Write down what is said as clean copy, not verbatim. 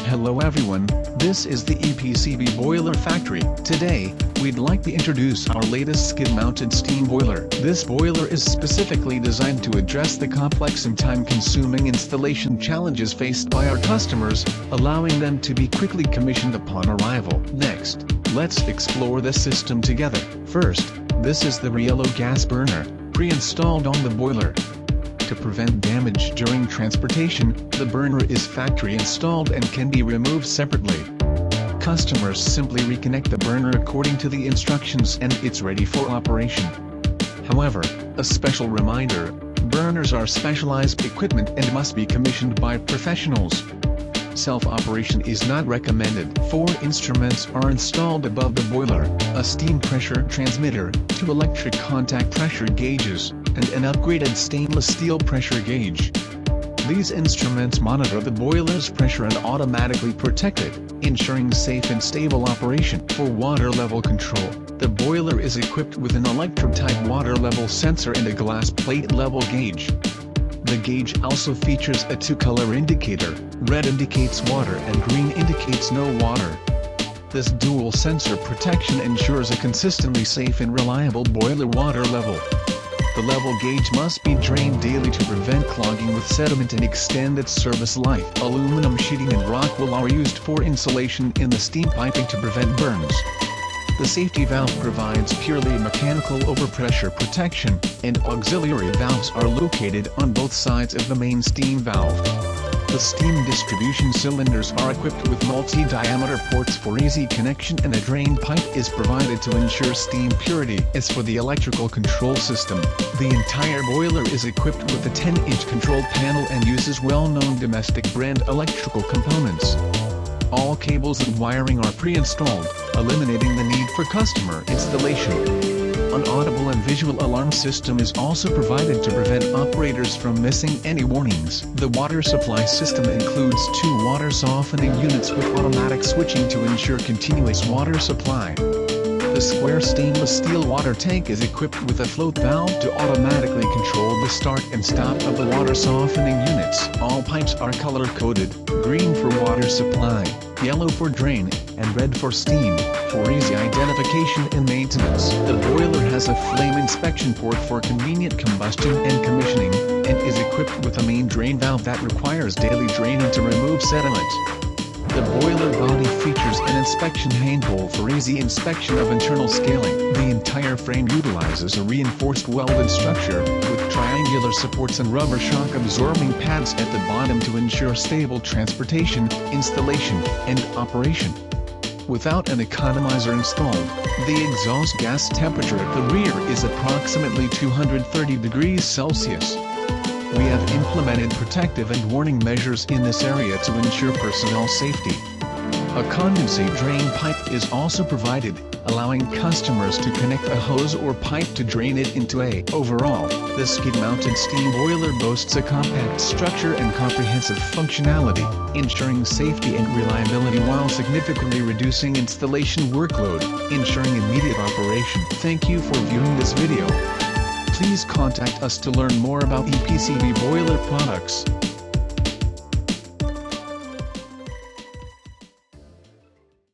Hello everyone, this is the EPCB Boiler Factory. Today, we'd like to introduce our latest skid-mounted steam boiler. This boiler is specifically designed to address the complex and time-consuming installation challenges faced by our customers, allowing them to be quickly commissioned upon arrival. Next, let's explore the system together. First, this is the Riello gas burner, pre-installed on the boiler. To prevent damage during transportation, the burner is factory installed and can be removed separately. Customers simply reconnect the burner according to the instructions and it's ready for operation. However, a special reminder, burners are specialized equipment and must be commissioned by professionals. Self-operation is not recommended. 4 instruments are installed above the boiler, a steam pressure transmitter, 2 electric contact pressure gauges, and an upgraded stainless steel pressure gauge. These instruments monitor the boiler's pressure and automatically protect it, ensuring safe and stable operation. For water level control, the boiler is equipped with an electrotype water level sensor and a glass plate level gauge. The gauge also features a 2-color indicator, red indicates water and green indicates no water. This dual sensor protection ensures a consistently safe and reliable boiler water level. The level gauge must be drained daily to prevent clogging with sediment and extend its service life. Aluminum sheeting and rock wool are used for insulation in the steam piping to prevent burns. The safety valve provides purely mechanical overpressure protection, and auxiliary valves are located on both sides of the main steam valve. The steam distribution cylinders are equipped with multi-diameter ports for easy connection and a drain pipe is provided to ensure steam purity. As for the electrical control system, the entire boiler is equipped with a 10-inch control panel and uses well-known domestic brand electrical components. All cables and wiring are pre-installed, eliminating the need for customer installation. An audible and visual alarm system is also provided to prevent operators from missing any warnings. The water supply system includes 2 water softening units with automatic switching to ensure continuous water supply. The square stainless steel water tank is equipped with a float valve to automatically control the start and stop of the water softening units. All pipes are color-coded, green for water supply, yellow for drain, and red for steam, for easy identification and maintenance. The boiler has a flame inspection port for convenient combustion and commissioning, and is equipped with a main drain valve that requires daily draining to remove sediment. The boiler body features an inspection handle for easy inspection of internal scaling. The entire frame utilizes a reinforced welded structure, with triangular supports and rubber shock absorbing pads at the bottom to ensure stable transportation, installation, and operation. Without an economizer installed, the exhaust gas temperature at the rear is approximately 230 degrees Celsius. We have implemented protective and warning measures in this area to ensure personnel safety. A condensate drain pipe is also provided, allowing customers to connect a hose or pipe to drain it into a. Overall, the skid-mounted steam boiler boasts a compact structure and comprehensive functionality, ensuring safety and reliability while significantly reducing installation workload, ensuring immediate operation. Thank you for viewing this video. Please contact us to learn more about EPCB boiler products.